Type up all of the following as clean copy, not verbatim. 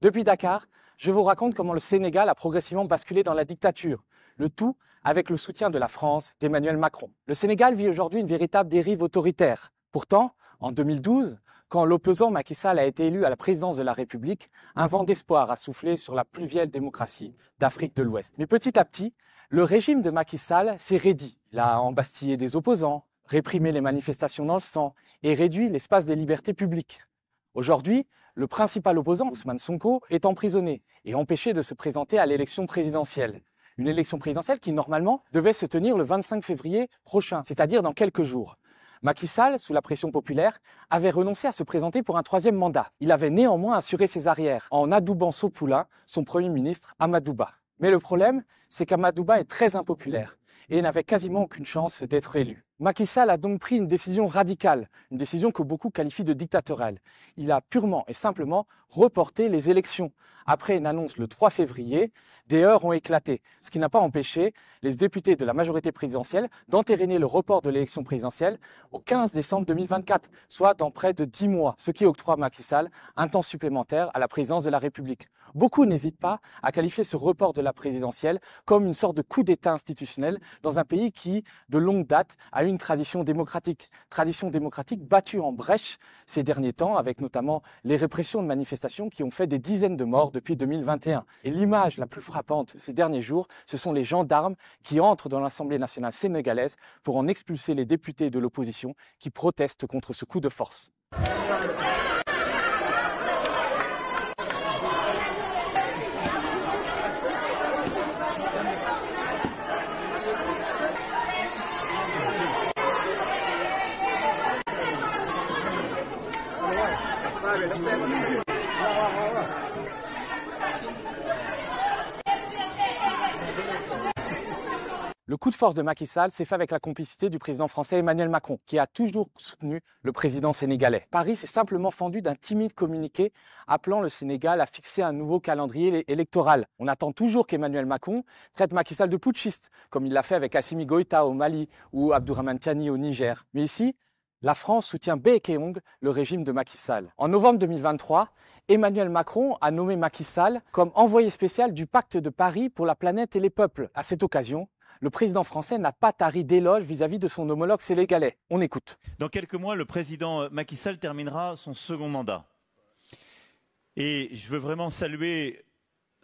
Depuis Dakar, je vous raconte comment le Sénégal a progressivement basculé dans la dictature, le tout avec le soutien de la France d'Emmanuel Macron. Le Sénégal vit aujourd'hui une véritable dérive autoritaire. Pourtant, en 2012, quand l'opposant Macky Sall a été élu à la présidence de la République, un vent d'espoir a soufflé sur la plus vieille démocratie d'Afrique de l'Ouest. Mais petit à petit, le régime de Macky Sall s'est raidi. Il a embastillé des opposants, réprimé les manifestations dans le sang et réduit l'espace des libertés publiques. Aujourd'hui, le principal opposant, Ousmane Sonko, est emprisonné et empêché de se présenter à l'élection présidentielle. Une élection présidentielle qui, normalement, devait se tenir le 25 février prochain, c'est-à-dire dans quelques jours. Macky Sall, sous la pression populaire, avait renoncé à se présenter pour un troisième mandat. Il avait néanmoins assuré ses arrières en adoubant son poulain, son premier ministre, Amadou Ba. Mais le problème, c'est qu'Amadou Ba est très impopulaire et n'avait quasiment aucune chance d'être élu. Macky Sall a donc pris une décision radicale, une décision que beaucoup qualifient de dictatoriale. Il a purement et simplement reporté les élections. Après une annonce le 3 février, des heurts ont éclaté, ce qui n'a pas empêché les députés de la majorité présidentielle d'entériner le report de l'élection présidentielle au 15 décembre 2024, soit dans près de 10 mois, ce qui octroie à Macky Sall un temps supplémentaire à la présidence de la République. Beaucoup n'hésitent pas à qualifier ce report de la présidentielle comme une sorte de coup d'État institutionnel dans un pays qui, de longue date, a une tradition démocratique battue en brèche ces derniers temps, avec notamment les répressions de manifestations qui ont fait des dizaines de morts depuis 2021. Et l'image la plus frappante ces derniers jours, ce sont les gendarmes qui entrent dans l'Assemblée nationale sénégalaise pour en expulser les députés de l'opposition qui protestent contre ce coup de force. Le coup de force de Macky Sall s'est fait avec la complicité du président français Emmanuel Macron, qui a toujours soutenu le président sénégalais. Paris s'est simplement fendu d'un timide communiqué appelant le Sénégal à fixer un nouveau calendrier électoral. On attend toujours qu'Emmanuel Macron traite Macky Sall de putschiste, comme il l'a fait avec Assimi Goïta au Mali ou Abdourahmane Tiani au Niger. Mais ici, la France soutient bec et ongles le régime de Macky Sall. En novembre 2023, Emmanuel Macron a nommé Macky Sall comme envoyé spécial du Pacte de Paris pour la planète et les peuples. À cette occasion, le président français n'a pas tari d'éloges vis-à-vis de son homologue sénégalais. On écoute. Dans quelques mois, le président Macky Sall terminera son second mandat. Et je veux vraiment saluer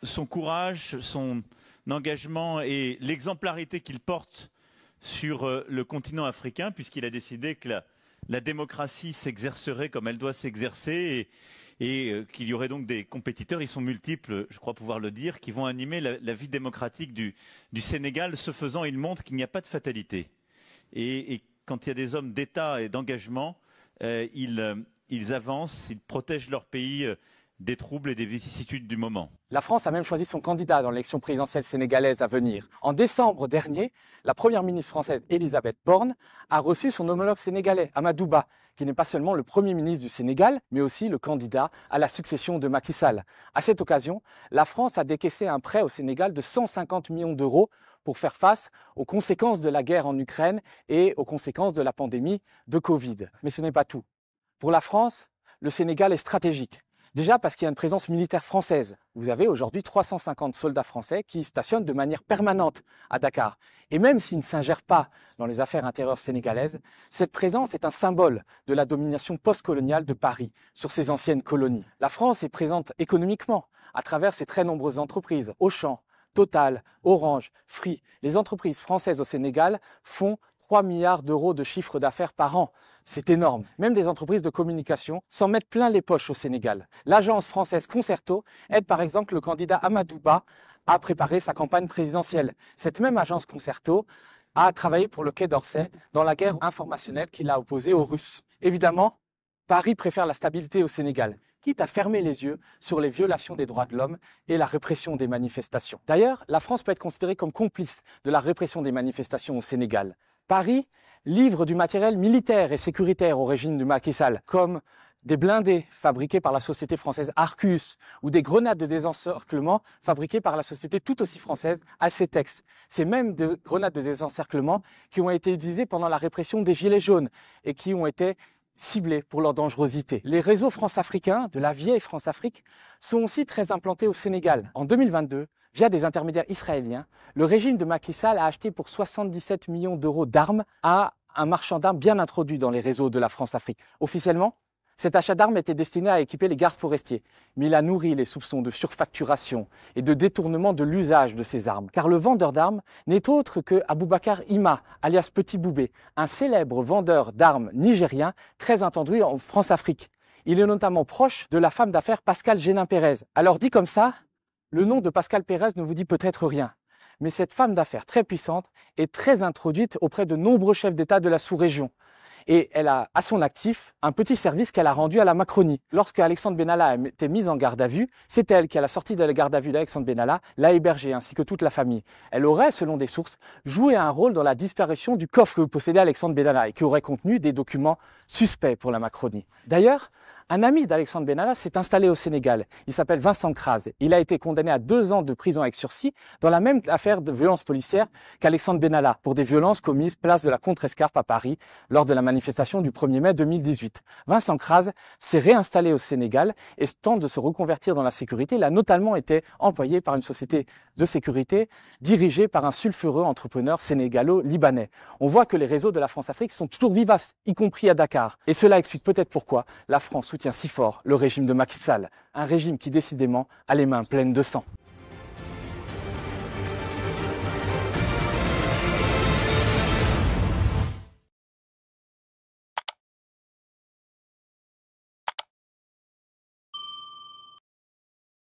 son courage, son engagement et l'exemplarité qu'il porte sur le continent africain, puisqu'il a décidé que la démocratie s'exercerait comme elle doit s'exercer et qu'il y aurait donc des compétiteurs, ils sont multiples, je crois pouvoir le dire, qui vont animer la vie démocratique du Sénégal. Ce faisant, il montre qu'il n'y a pas de fatalité. Et quand il y a des hommes d'État et d'engagement, ils avancent, ils protègent leur pays des troubles et des vicissitudes du moment. La France a même choisi son candidat dans l'élection présidentielle sénégalaise à venir. En décembre dernier, la première ministre française Elisabeth Borne a reçu son homologue sénégalais, Amadou Ba, qui n'est pas seulement le Premier ministre du Sénégal, mais aussi le candidat à la succession de Macky Sall. À cette occasion, la France a décaissé un prêt au Sénégal de 150 millions d'euros pour faire face aux conséquences de la guerre en Ukraine et aux conséquences de la pandémie de Covid. Mais ce n'est pas tout. Pour la France, le Sénégal est stratégique. Déjà parce qu'il y a une présence militaire française. Vous avez aujourd'hui 350 soldats français qui stationnent de manière permanente à Dakar. Et même s'ils ne s'ingèrent pas dans les affaires intérieures sénégalaises, cette présence est un symbole de la domination postcoloniale de Paris sur ses anciennes colonies. La France est présente économiquement à travers ses très nombreuses entreprises. Auchan, Total, Orange, Free. Les entreprises françaises au Sénégal font 3 milliards d'euros de chiffre d'affaires par an. C'est énorme. Même des entreprises de communication s'en mettent plein les poches au Sénégal. L'agence française Concerto aide par exemple le candidat Amadou Ba à préparer sa campagne présidentielle. Cette même agence Concerto a travaillé pour le Quai d'Orsay dans la guerre informationnelle qu'il a opposée aux Russes. Évidemment, Paris préfère la stabilité au Sénégal, quitte à fermer les yeux sur les violations des droits de l'homme et la répression des manifestations. D'ailleurs, la France peut être considérée comme complice de la répression des manifestations au Sénégal. Paris livre du matériel militaire et sécuritaire au régime de Macky Sall, comme des blindés fabriqués par la société française Arcus ou des grenades de désencerclement fabriquées par la société tout aussi française Alcetex. C'est même des grenades de désencerclement qui ont été utilisées pendant la répression des Gilets jaunes et qui ont été ciblés pour leur dangerosité. Les réseaux France-africains, de la vieille France-Afrique, sont aussi très implantés au Sénégal. En 2022, via des intermédiaires israéliens, le régime de Macky Sall a acheté pour 77 millions d'euros d'armes à un marchand d'armes bien introduit dans les réseaux de la France-Afrique. Officiellement, cet achat d'armes était destiné à équiper les gardes forestiers, mais il a nourri les soupçons de surfacturation et de détournement de l'usage de ces armes. Car le vendeur d'armes n'est autre que Aboubacar Ima, alias Petit Boubé, un célèbre vendeur d'armes nigérien très entendu en France-Afrique. Il est notamment proche de la femme d'affaires Pascal Génin-Pérez. Alors dit comme ça, le nom de Pascal Pérez ne vous dit peut-être rien. Mais cette femme d'affaires très puissante est très introduite auprès de nombreux chefs d'État de la sous-région. Et elle a à son actif un petit service qu'elle a rendu à la Macronie. Lorsque Alexandre Benalla a été mise en garde à vue, c'est elle qui, à la sortie de la garde à vue d'Alexandre Benalla, l'a hébergée ainsi que toute la famille. Elle aurait, selon des sources, joué un rôle dans la disparition du coffre que possédait Alexandre Benalla et qui aurait contenu des documents suspects pour la Macronie. D'ailleurs, un ami d'Alexandre Benalla s'est installé au Sénégal. Il s'appelle Vincent Kraz. Il a été condamné à 2 ans de prison avec sursis dans la même affaire de violence policière qu'Alexandre Benalla pour des violences commises place de la Contrescarpe à Paris lors de la manifestation du 1er mai 2018. Vincent Kraz s'est réinstallé au Sénégal et tente de se reconvertir dans la sécurité. Il a notamment été employé par une société de sécurité dirigée par un sulfureux entrepreneur sénégalo-libanais. On voit que les réseaux de la France-Afrique sont toujours vivaces, y compris à Dakar. Et cela explique peut-être pourquoi la France soutient si fort le régime de Macky Sall, un régime qui décidément a les mains pleines de sang.